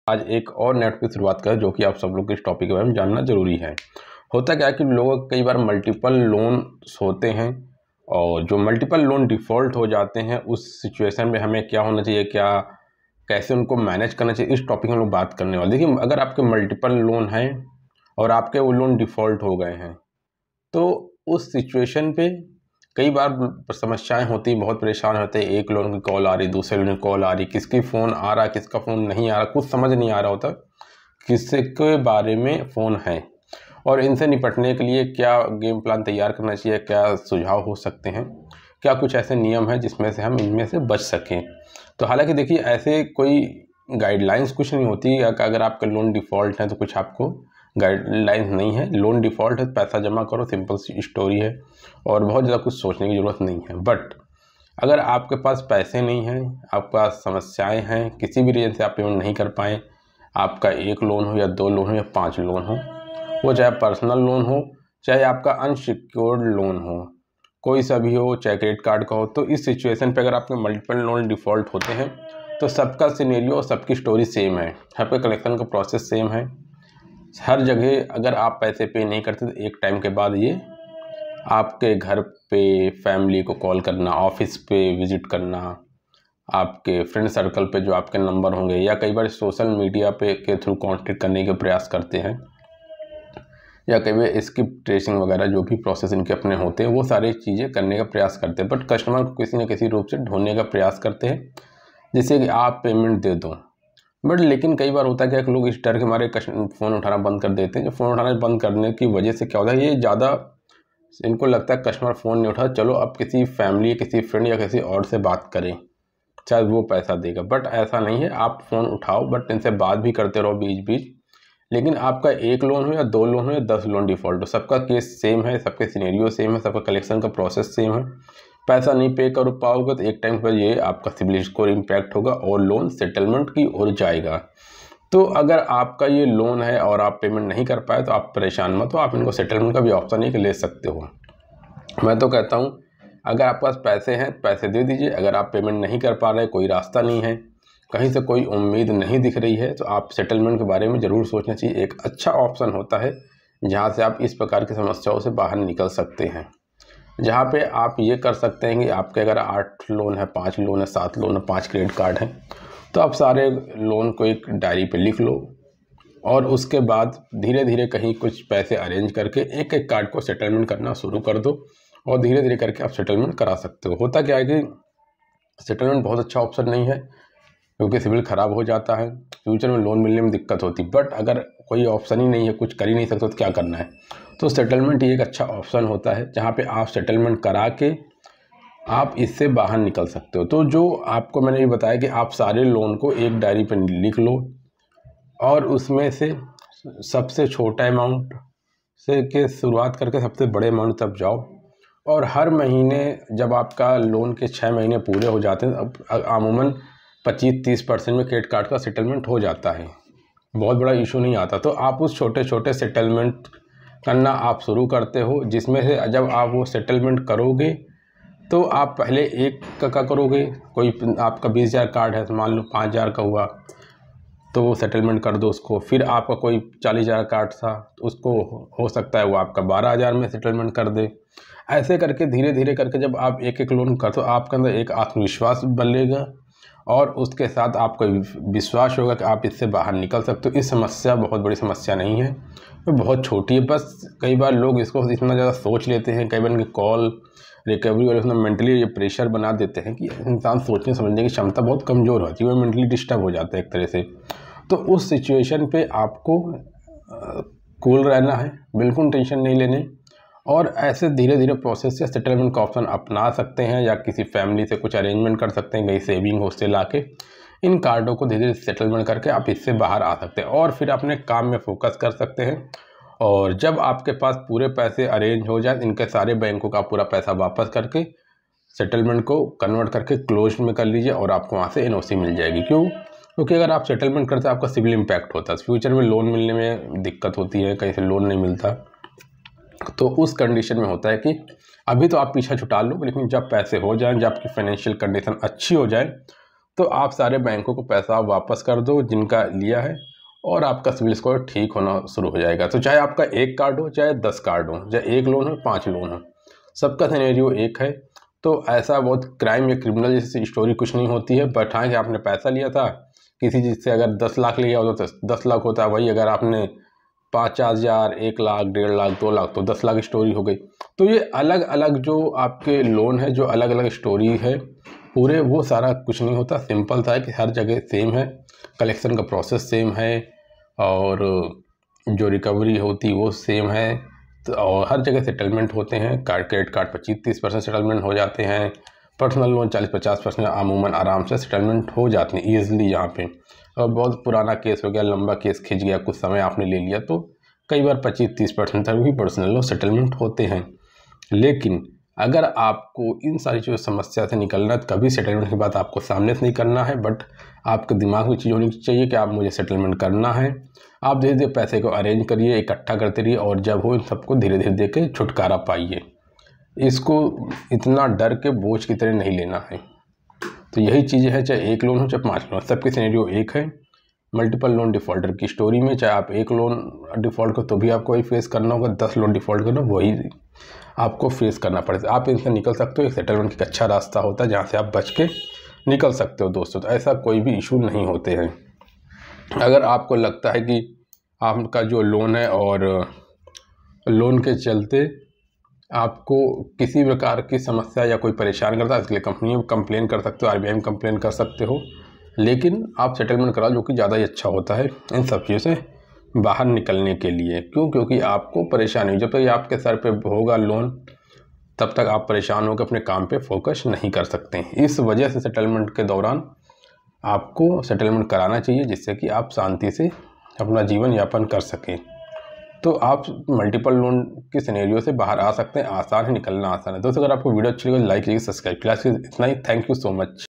आज एक और नेट की शुरुआत करें जो कि आप सब लोग के इस टॉपिक के बारे में जानना जरूरी है। होता क्या है कि लोगों कई बार मल्टीपल लोन्स होते हैं और जो मल्टीपल लोन डिफ़ॉल्ट हो जाते हैं उस सिचुएशन में हमें क्या होना चाहिए, क्या कैसे उनको मैनेज करना चाहिए, इस टॉपिक में हम लोग बात करने वाले। देखिए, अगर आपके मल्टीपल लोन हैं और आपके वो लोन डिफ़ॉल्ट हो गए हैं तो उस सिचुएशन पे कई बार समस्याएं होती, बहुत परेशान होते हैं। एक लोन की कॉल आ रही, दूसरे लोन की कॉल आ रही, किसकी फ़ोन आ रहा, किसका फ़ोन नहीं आ रहा, कुछ समझ नहीं आ रहा होता किसके बारे में फ़ोन है। और इनसे निपटने के लिए क्या गेम प्लान तैयार करना चाहिए, क्या सुझाव हो सकते हैं, क्या कुछ ऐसे नियम हैं जिसमें से हम इनमें से बच सकें। तो हालांकि देखिए, ऐसे कोई गाइडलाइंस कुछ नहीं होती। अगर आपके लोन डिफ़ॉल्ट हैं तो कुछ आपको गाइडलाइंस नहीं है। लोन डिफ़ॉल्ट है, पैसा जमा करो, सिंपल सी स्टोरी है और बहुत ज़्यादा कुछ सोचने की ज़रूरत नहीं है। बट अगर आपके पास पैसे नहीं हैं, आपके पास समस्याएं हैं, किसी भी रीज़न से आप पेमेंट नहीं कर पाएँ, आपका एक लोन हो या 2 लोन हो या 5 लोन हो, वो चाहे पर्सनल लोन हो, चाहे आपका अनसिक्योर्ड लोन हो, कोई सा भी हो, चाहे क्रेडिट कार्ड का हो, तो इस सिचुएशन पे अगर आपके मल्टीपल लोन डिफ़ॉल्ट होते हैं तो सबका सिनेरियो, सबकी स्टोरी सेम है, सबके कलेक्शन का प्रोसेस सेम है। हर जगह अगर आप पैसे पे नहीं करते तो एक टाइम के बाद ये आपके घर पे फैमिली को कॉल करना, ऑफिस पे विज़िट करना, आपके फ्रेंड सर्कल पे जो आपके नंबर होंगे, या कई बार सोशल मीडिया पे के थ्रू कांटेक्ट करने के प्रयास करते हैं, या कई बार स्किप ट्रेसिंग वगैरह जो भी प्रोसेस इनके अपने होते हैं वो सारी चीज़ें करने का प्रयास करते हैं। बट कस्टमर को किसी न किसी रूप से ढूंढने का प्रयास करते हैं जिससे कि आप पेमेंट दे दो। बट लेकिन कई बार होता है कि लोग इस डर के मारे फ़ोन उठाना बंद कर देते हैं। जो फ़ोन उठाना बंद करने की वजह से क्या होता है, ये ज़्यादा इनको लगता है कस्टमर फ़ोन नहीं उठा, चलो अब किसी फैमिली, किसी फ्रेंड या किसी और से बात करें, शायद वो पैसा देगा। बट ऐसा नहीं है, आप फ़ोन उठाओ बट इनसे बात भी करते रहो बीच बीच। लेकिन आपका एक लोन हो या 2 लोन हो या 10 लोन डिफ़ॉल्ट हो, सबका केस सेम है, सबके सिनेरियो सेम है, सबका कलेक्शन का प्रोसेस सेम है। पैसा नहीं पे कर पाओगे तो एक टाइम पर ये आपका सिबिल स्कोर इम्पैक्ट होगा और लोन सेटलमेंट की ओर जाएगा। तो अगर आपका ये लोन है और आप पेमेंट नहीं कर पाए तो आप परेशान मत हो, आप इनको सेटलमेंट का भी ऑप्शन एक ले सकते हो। मैं तो कहता हूँ, अगर आपके पास पैसे हैं पैसे दे दीजिए। अगर आप पेमेंट नहीं कर पा रहे, कोई रास्ता नहीं है, कहीं से कोई उम्मीद नहीं दिख रही है, तो आप सेटलमेंट के बारे में ज़रूर सोचना चाहिए। एक अच्छा ऑप्शन होता है जहाँ से आप इस प्रकार की समस्याओं से बाहर निकल सकते हैं। जहाँ पे आप ये कर सकते हैं कि आपके अगर 8 लोन है, 5 लोन है, 7 लोन है, 5 क्रेडिट कार्ड हैं, तो आप सारे लोन को एक डायरी पे लिख लो और उसके बाद धीरे धीरे कहीं कुछ पैसे अरेंज करके एक एक कार्ड को सेटलमेंट करना शुरू कर दो और धीरे धीरे करके आप सेटलमेंट करा सकते हो। होता क्या है कि सेटलमेंट बहुत अच्छा ऑप्शन नहीं है क्योंकि सिबिल ख़राब हो जाता है, फ्यूचर में लोन मिलने में दिक्कत होती। बट अगर कोई ऑप्शन ही नहीं है, कुछ कर ही नहीं सकते तो क्या करना है, तो सेटलमेंट ही एक अच्छा ऑप्शन होता है जहाँ पे आप सेटलमेंट करा के आप इससे बाहर निकल सकते हो। तो जो आपको मैंने ये बताया कि आप सारे लोन को एक डायरी पर लिख लो और उसमें से सबसे छोटा अमाउंट से के शुरुआत करके सबसे बड़े अमाउंट तक जाओ। और हर महीने जब आपका लोन के 6 महीने पूरे हो जाते हैं, अब अमूमन 25-30% में क्रेडिट कार्ड का सेटलमेंट हो जाता है, बहुत बड़ा इशू नहीं आता। तो आप उस छोटे छोटे सेटलमेंट करना आप शुरू करते हो, जिसमें से जब आप वो सेटलमेंट करोगे तो आप पहले एक का करोगे। कोई आपका 20,000 कार्ड है तो मान लो 5,000 का हुआ तो वो सेटलमेंट कर दो उसको। फिर आपका कोई 40,000 कार्ड था तो उसको हो सकता है वो आपका 12,000 में सेटलमेंट कर दे। ऐसे करके धीरे धीरे करके जब आप एक एक लोन कर, तो आपके अंदर एक आत्मविश्वास बनेगा और उसके साथ आपको विश्वास होगा कि आप इससे बाहर निकल सकते हो। इस समस्या बहुत बड़ी समस्या नहीं है, वो बहुत छोटी है। बस कई बार लोग इसको इतना ज़्यादा सोच लेते हैं, कई बार इनकी कॉल रिकवरी और इतना मेंटली ये प्रेशर बना देते हैं कि इंसान सोचने समझने की क्षमता बहुत कमज़ोर होती है, वो मेंटली डिस्टर्ब हो जाता है एक तरह से। तो उस सिचुएशन पे आपको कूल रहना है, बिल्कुल टेंशन नहीं लेने, और ऐसे धीरे धीरे प्रोसेस से सेटलमेंट का ऑप्शन अपना सकते हैं या किसी फैमिली से कुछ अरेंजमेंट कर सकते हैं, कहीं सेविंग हो उससे लाके इन कार्डों को धीरे धीरे सेटलमेंट करके आप इससे बाहर आ सकते हैं और फिर अपने काम में फोकस कर सकते हैं। और जब आपके पास पूरे पैसे अरेंज हो जाए, इनके सारे बैंकों का पूरा पैसा वापस करके सेटलमेंट को कन्वर्ट करके क्लोज में कर लीजिए और आपको वहाँ से एनओसी मिल जाएगी। क्यों? क्योंकि अगर आप सेटलमेंट करते हैं आपका सिविल इम्पैक्ट होता है, फ्यूचर में लोन मिलने में दिक्कत होती है, कहीं से लोन नहीं मिलता। तो उस कंडीशन में होता है कि अभी तो आप पीछा छुटा लो, लेकिन जब पैसे हो जाएं, जब आपकी फाइनेंशियल कंडीशन अच्छी हो जाए, तो आप सारे बैंकों को पैसा वापस कर दो जिनका लिया है, और आपका सिविल स्कोर ठीक होना शुरू हो जाएगा। तो चाहे आपका 1 कार्ड हो, चाहे 10 कार्ड हो, चाहे 1 लोन हो, 5 लोन हो, सबका सिनेरियो एक है। तो ऐसा बहुत क्राइम या क्रिमिनल जैसी स्टोरी कुछ नहीं होती है। बट हाँ कि आपने पैसा लिया था किसी चीज़ से, अगर 10 लाख लिया होता तो 10 लाख होता है, वही अगर आपने 50,000, 1 लाख, 1.5 लाख, 2 लाख, तो 10 लाख स्टोरी हो गई। तो ये अलग अलग जो आपके लोन है, जो अलग अलग स्टोरी है पूरे, वो सारा कुछ नहीं होता। सिंपल था कि हर जगह सेम है, कलेक्शन का प्रोसेस सेम है, और जो रिकवरी होती वो सेम है। तो और हर जगह सेटलमेंट होते हैं। क्रेडिट कार्ड पर 30% सेटलमेंट हो जाते हैं। पर्सनल लोन 40-50% अमूमन आराम से सेटलमेंट हो जाते हैं ईजिली यहाँ पे। और बहुत पुराना केस हो गया, लंबा केस खिंच गया, कुछ समय आपने ले लिया, तो कई बार 25-30% तक भी पर्सनल लोन सेटलमेंट होते हैं। लेकिन अगर आपको इन सारी चीज़ों समस्या से निकलना है, तो कभी सेटलमेंट की बात आपको सामने से नहीं करना है, बट आपके दिमाग में चीज़ होनी चाहिए कि आप मुझे सेटलमेंट करना है। आप धीरे धीरे पैसे को अरेंज करिए, इकट्ठा करते रहिए, और जब हो इन सबको धीरे धीरे दे के छुटकारा पाइए। इसको इतना डर के बोझ की तरह नहीं लेना है। तो यही चीज़ें हैं, चाहे 1 लोन हो, चाहे 5 लोन, सबके सिनेरियो एक है। मल्टीपल लोन डिफ़ॉल्टर की स्टोरी में चाहे आप 1 लोन डिफ़ॉल्ट करो तो भी आपको वही फेस करना होगा, 10 लोन डिफ़ॉल्ट करो वही आपको फेस करना पड़ेगा। आप इनसे निकल सकते हो, एक सेटलमेंट एक अच्छा रास्ता होता है जहाँ से आप बच के निकल सकते हो दोस्तों। तो ऐसा कोई भी इशू नहीं होते हैं। अगर आपको लगता है कि आपका जो लोन है और लोन के चलते आपको किसी प्रकार की समस्या या कोई परेशान करता है, इसके लिए कंपनी में कंप्लेन कर सकते हो, आरबीआई में कंप्लेन कर सकते हो। लेकिन आप सेटलमेंट कराओ, जो कि ज़्यादा ही अच्छा होता है इन सब चीज़ों से बाहर निकलने के लिए। क्योंकि आपको परेशानी, जब तक ये आपके सर पे होगा लोन, तब तक आप परेशान होकर अपने काम पे फोकस नहीं कर सकते। इस वजह से सेटलमेंट के दौरान आपको सेटलमेंट कराना चाहिए, जिससे कि आप शांति से अपना जीवन यापन कर सकें। तो आप मल्टीपल लोन के सिनेरियो से बाहर आ सकते हैं। आसान है, निकलना आसान है। दोस्तों अगर आपको वीडियो अच्छी लगे तो लाइक कीजिए, सब्सक्राइब कीजिए। इतना ही, थैंक यू सो मच।